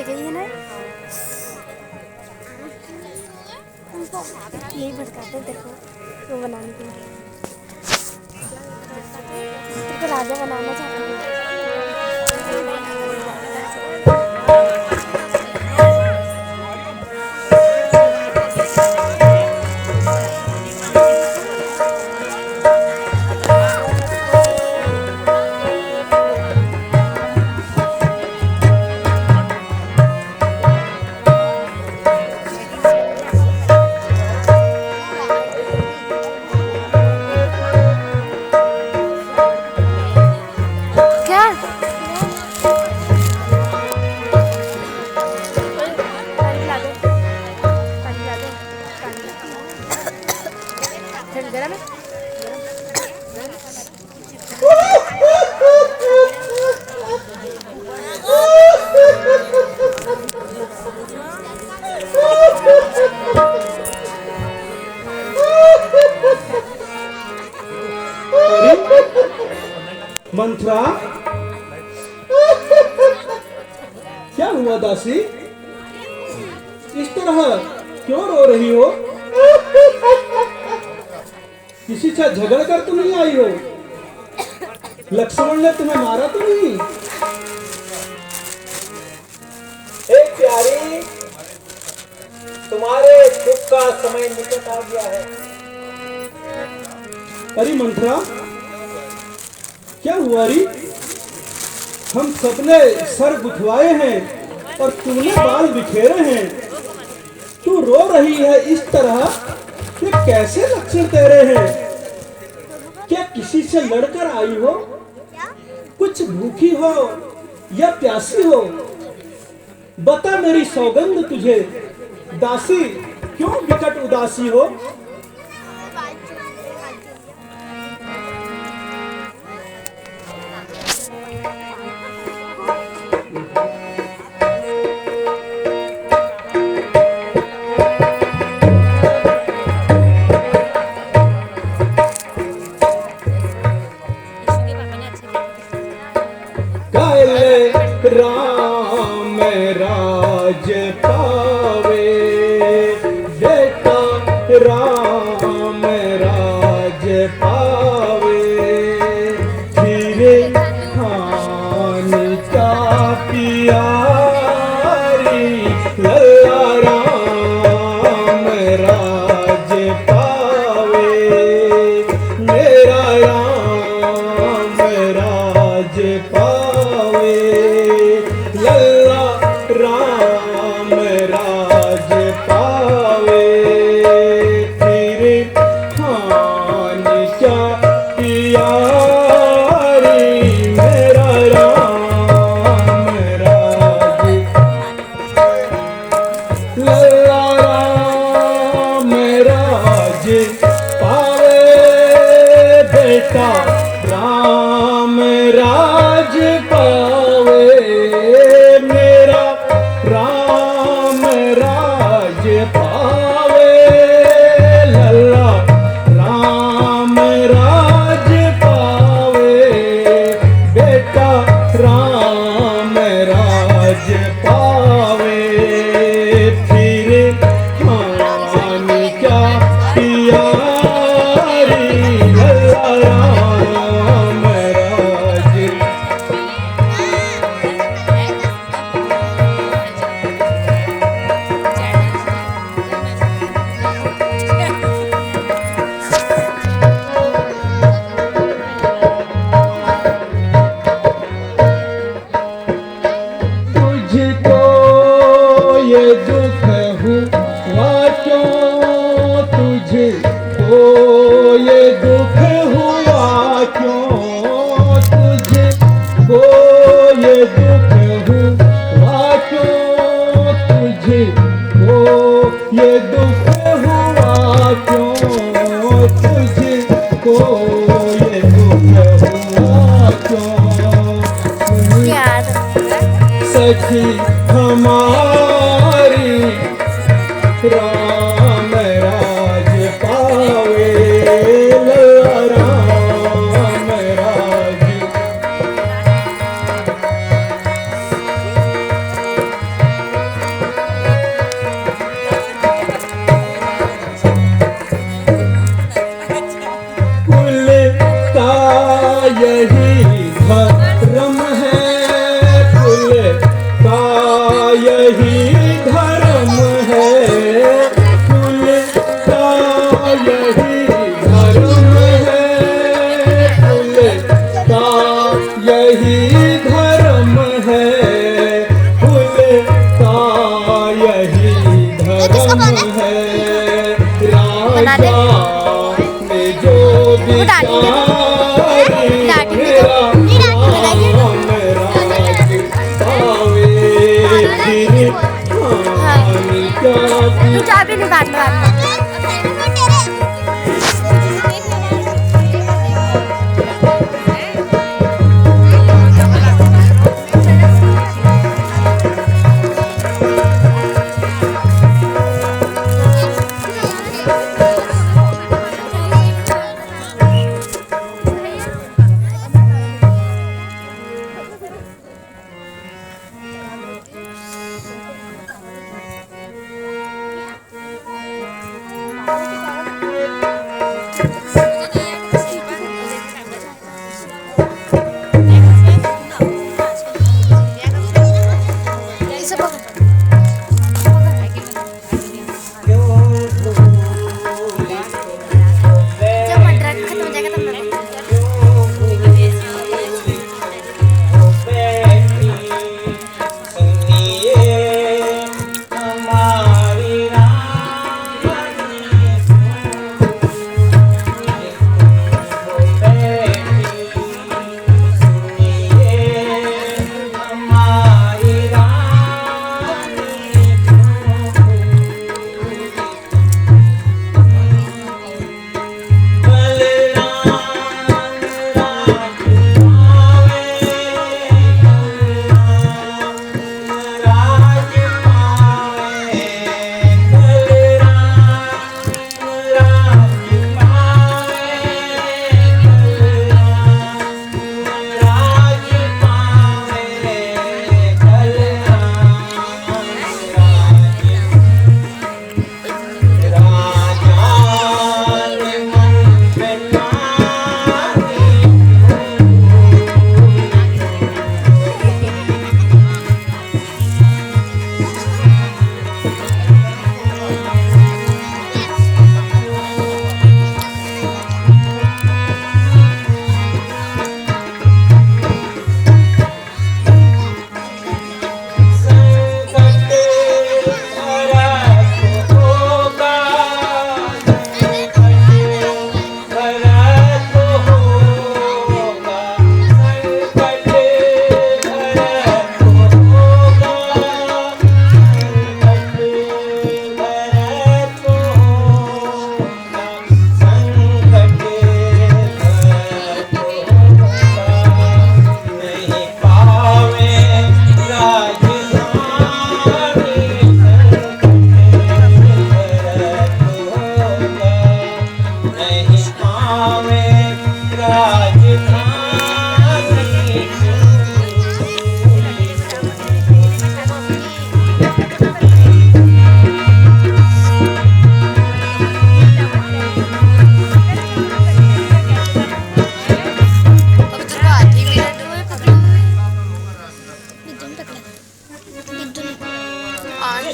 रह गई है ना, यही भटकाते हैं तेरे को वो बनाने के लिए। तेरे को राजा बनाना चाहती हूँ। क्या पानी पिला दे, पानी पिला दे, पानी गरम है। मंत्रा, क्या हुआ दासी? इस तरह क्यों रो रही हो? किसी से झगड़ कर तो नहीं आई हो? लक्ष्मण ने तुम्हें मारा तो नहीं? एक प्यारी, तुम्हारे दुख का समय निकट आ गया है। अरे मंत्रा, क्या हुआ री? हम सबने सर गुथवाए हैं और तूने बाल बिखेरे हैं। तू रो रही है इस तरह, ये कैसे लक्षण तेरे हैं? क्या किसी से लड़कर आई हो? कुछ भूखी हो या प्यासी हो? बता मेरी सौगंध तुझे, दासी क्यों विकट उदासी हो? राम राज पावे, बेटा राम राज पावे, धीरे खान का पियारी, लल्ला राम राज पावे, मेरा राम राज पावे, लल्ला राम राज पावे, तेरे खान क्या प्यारी, मेरा राम राज, लल्ला राम राज पावे, बेटा राम राज पावे, मेरा राम राज पावे, लल्ला राम राज पावे, बेटा राम राज पावे, फिर खान क्या प्यारी, लल्ला राम राज। तुझको ये दुख हुआ क्यों? तुझको ये दुख हुआ क्यों? तुझको ये दुख हुआ क्यों? तुझको ये दुख हुआ क्यों? तुझको ये दुख हुआ क्यों? यार सखी हमारी राम राज पावे, लल्ला राम राज।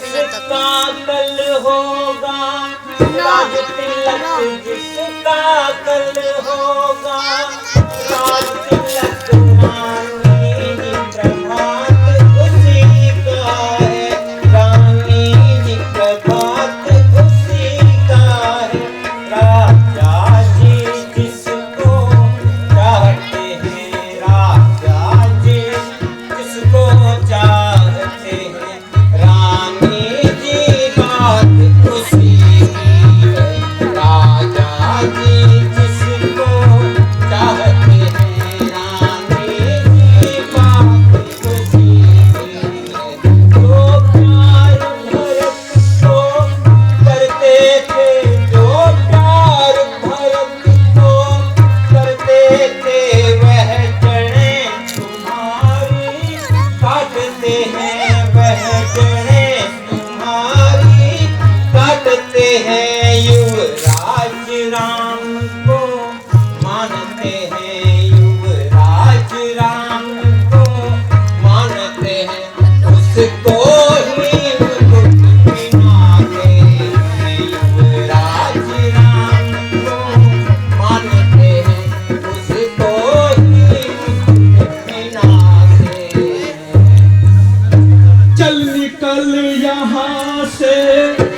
जिसका कल होगा, राज तिलक जिसका कल होगा, राज तिलक रानी जी प्रभात उसी का है, रानी जी प्रभात उसी का है। राजा जी जिसको चाहते हैं, राजा जी जिसको चाहते हैं, रानी जी बात उसी की है। राजा जी जिसको चाहते हैं, रानी जी बात उसी की है। जो प्यार भरत को करते थे, जो प्यार भरत को करते थे, वह जड़ें तुम्हारी काटते हैं, वह जड़ें तुम्हारी काटते हैं। युवराज राम को मानते हैं, युवराज राम को मानते हैं, उसको ही मुकुट पहनाते हैं। युवराज राम को मानते हैं, उसको ही मुकुट पहनाते हैं। चल निकल यहाँ से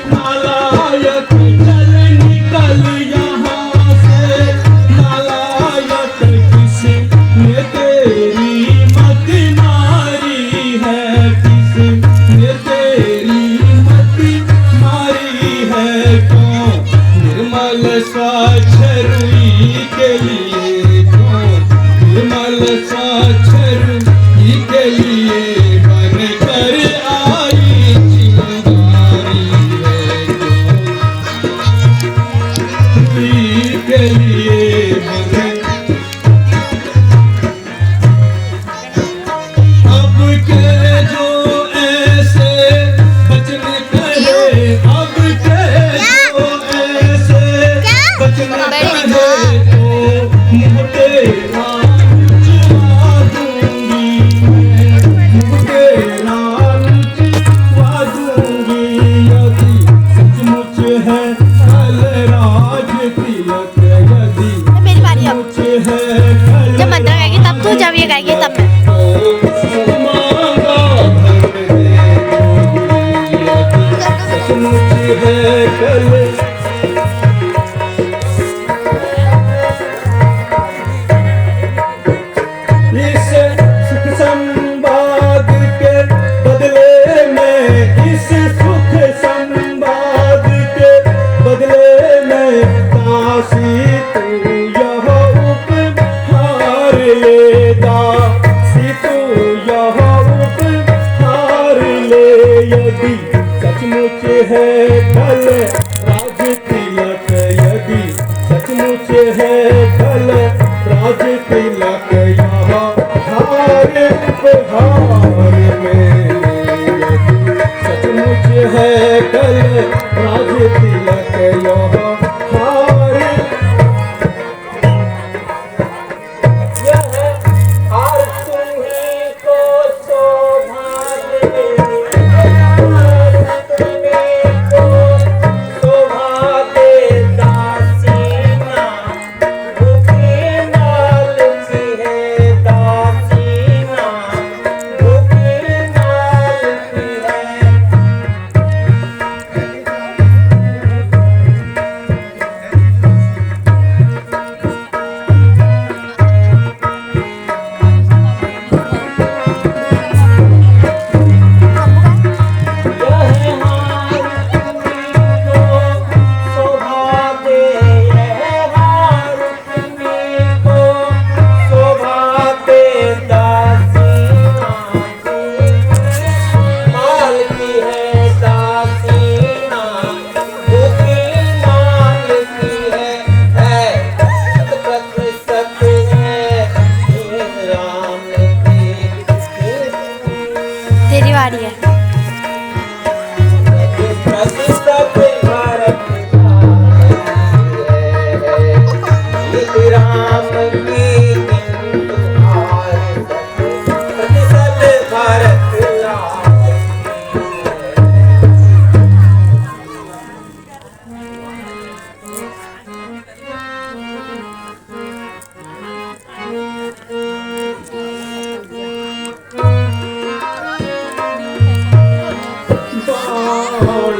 नालायक, चल निकल यहाँ से नालायक, किसने तेरी मत मारी है, किसने तेरी मत मारी है। क्यों निर्मल साक्षर के लिए, क्यों निर्मल साक्षर के लिए बन कर आई चिंगारी है, क्यों के लिए बन। अब के जो ऐसे बचन कहे, अब के जो ऐसे बचन कहे, तो मुँह तेरा लुचवा दूंगी मैं, मुँह तेरा लुचवा दूंगी। यदि सचमुच है कल राज तिलक, यदि मेरी बारी अब। सचमुच है कल जब मंत्र गाएगी तब तू, जब ये गाएगी तब मैं। सचमुच है कल इस सुख संवाद के बदले में, इस सुख संवाद के बदले में दासी तू यह उपहार ले, दासी तू यह उपहार ले। यदि सचमुच है कल राज तिलक, यदि सचमुच है कल राज तिलक, यह हार उपहार में। यदि सचमुच है कल राज तिलक, यह हार। यह हार तुम्हीं को शोभा दे, हार तुम्हीं को शोभा दे। दासी माँ भूखी नाल सी है, दासी माँ भूखी नाल सी है।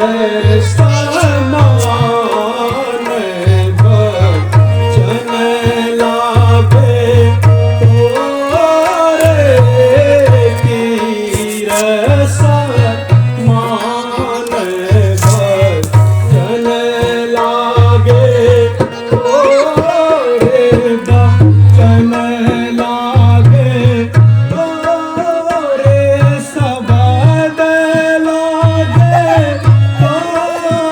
समान भजन लागे तोरे तीर समान भजन लागे तोरे भजन लागे तोरे सबद लागे तोरे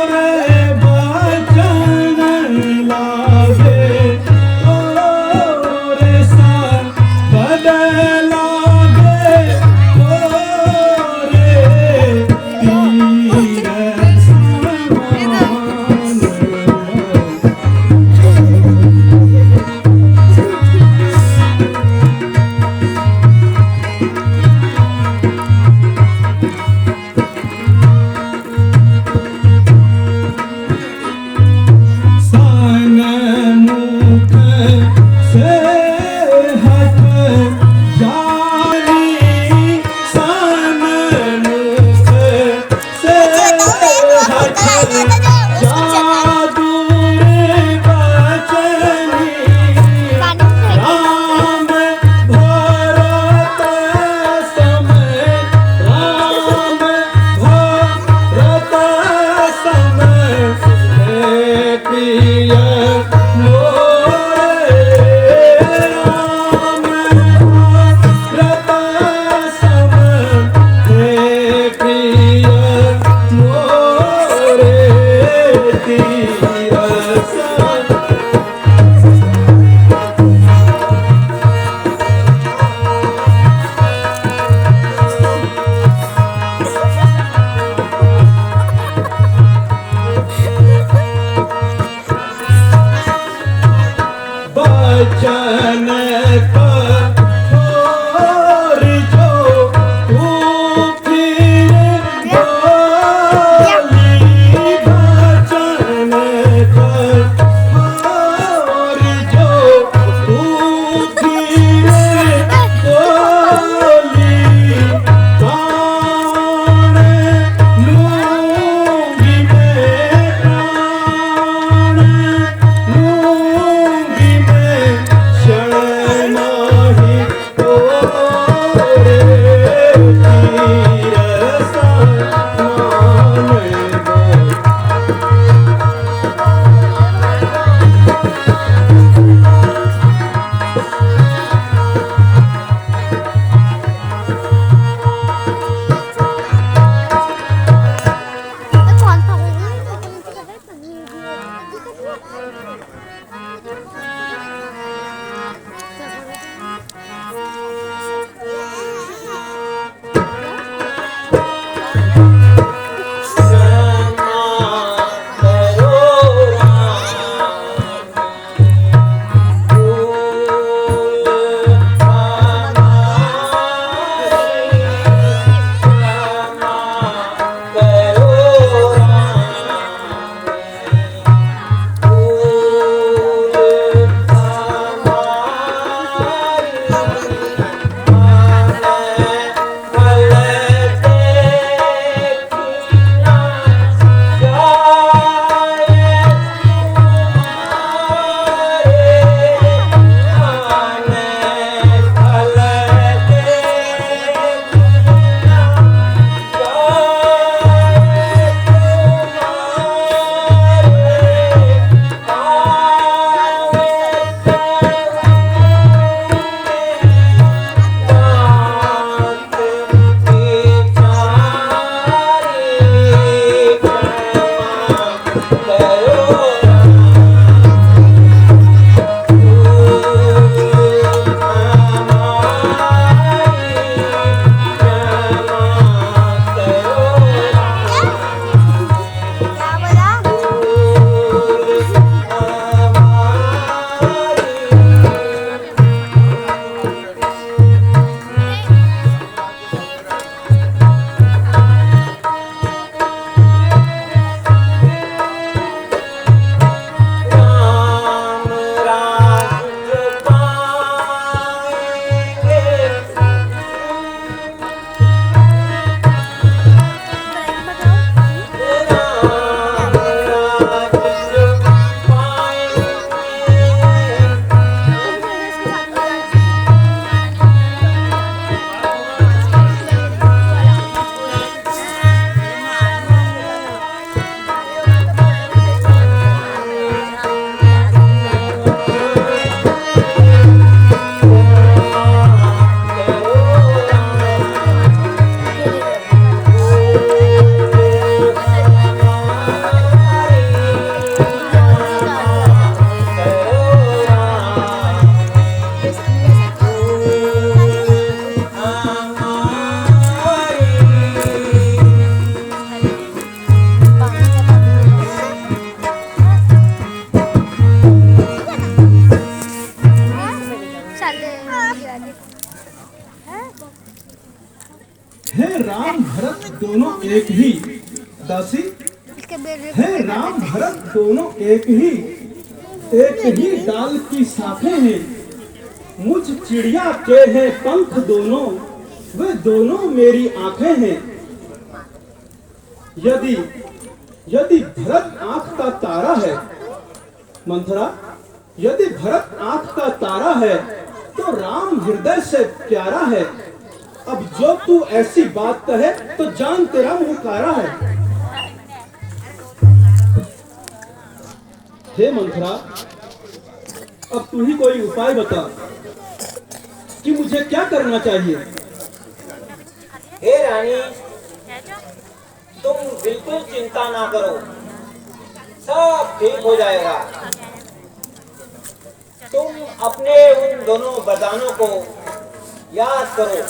है राम भरत दोनों एक ही। दासी, इसके बेटे है राम भरत दोनों एक ही डाल की शाखें हैं। मुझ चिड़िया के हैं पंख दोनों, वे दोनों मेरी आंखें हैं। यदि भरत आंख का तारा है, मंथरा, यदि भरत आंख का तारा है तो राम हृदय से प्यारा है। अब जो तू ऐसी बात कहे तो जान तेरा मुंह कारा है। हे मंथरा, अब तू ही कोई उपाय बता कि मुझे क्या करना चाहिए। हे रानी, तुम बिल्कुल चिंता ना करो, सब ठीक हो जाएगा। तुम अपने उन दोनों वरदानों को याद करो।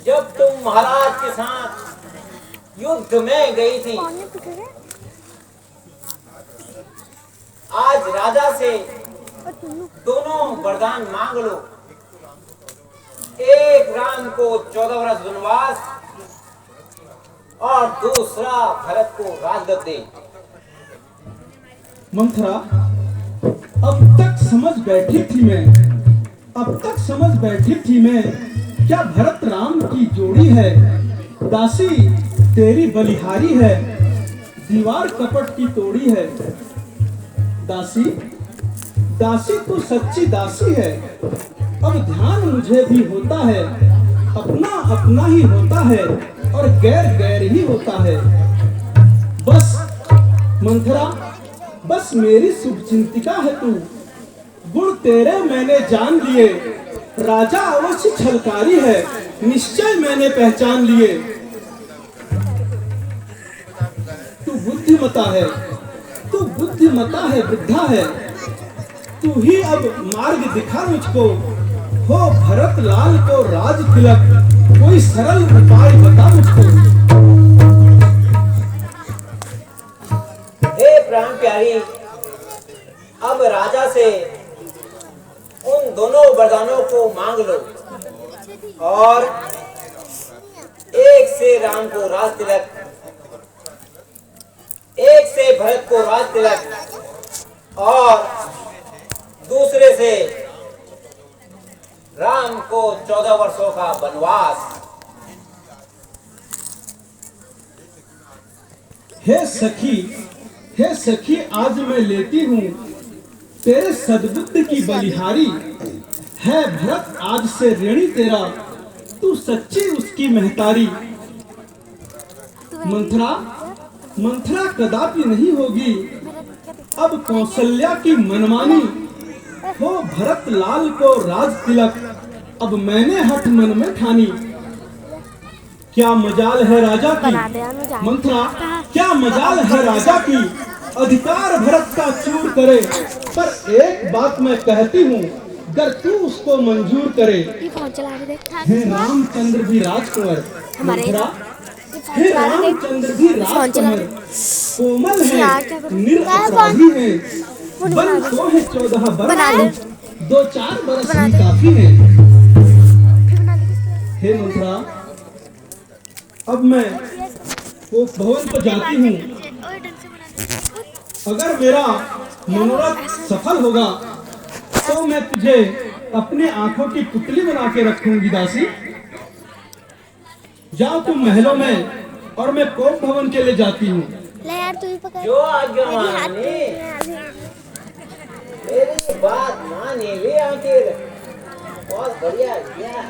जब तुम महाराज के साथ युद्ध में गई थी, आज राजा से दोनों वरदान मांग लो। एक राम को 14 वर्ष वनवास और दूसरा भरत को राजगद्दी। मंथरा, अब तक समझ बैठी थी मैं क्या भरत राम की जोड़ी है। दासी तेरी बलिहारी है, दीवार कपट की तोड़ी है। दासी तो सच्ची दासी है। अब ध्यान मुझे भी होता है, अपना ही होता है और गैर ही होता है। बस मंथरा, बस मेरी शुभचिंतिका है तू। गुण तेरे मैंने जान लिए, राजा अवश्य छलकारी है, निश्चय मैंने पहचान लिए। तू बुद्धिमता है, वृद्धा है। तू ही अब मार्ग दिखा मुझको, हो भरत लाल को राज तिलक, कोई सरल उपाय बता मुझको। हे प्राण प्यारी, अब राजा से उन दोनों वरदानों को मांग लो और एक से राम को राज तिलक, एक से भरत को राज तिलक और दूसरे से राम को 14 वर्षों का वनवास। हे सखी, आज मैं लेती हूँ तेरे सद्बुद्धि की बलिहारी। है भरत आज से ऋणी तेरा, तू सच्ची उसकी महतारी। मंथरा कदापि नहीं होगी अब कौशल्या की मनमानी। हो भरत लाल को राज तिलक, अब मैंने हठ मन में ठानी। क्या मजाल है राजा की, मंथरा, क्या मजाल है राजा की, अधिकार भरत का चूर करे। पर एक बात मैं कहती हूँ, अगर तू उसको मंजूर करे। हे रामचंद्र भी राजकुंवर, मंथरा, हे रामचंद्र भी राजकुंवर, कोमल है, निरपराधी है, बल तो है 14 बरस, 2-4 बरस ही काफी है। हे मंथरा, अब मैं वो भवन पर जाती हूँ। अगर मेरा मनोरथ सफल होगा तो मैं तुझे अपने आंखों की पुतली बना के रखूंगी। दासी, जाओ तुम महलों में और मैं कोप भवन के लिए जाती हूँ। जो आज्ञा माने, मेरी बात माने ले आके बहुत बढ़िया किया।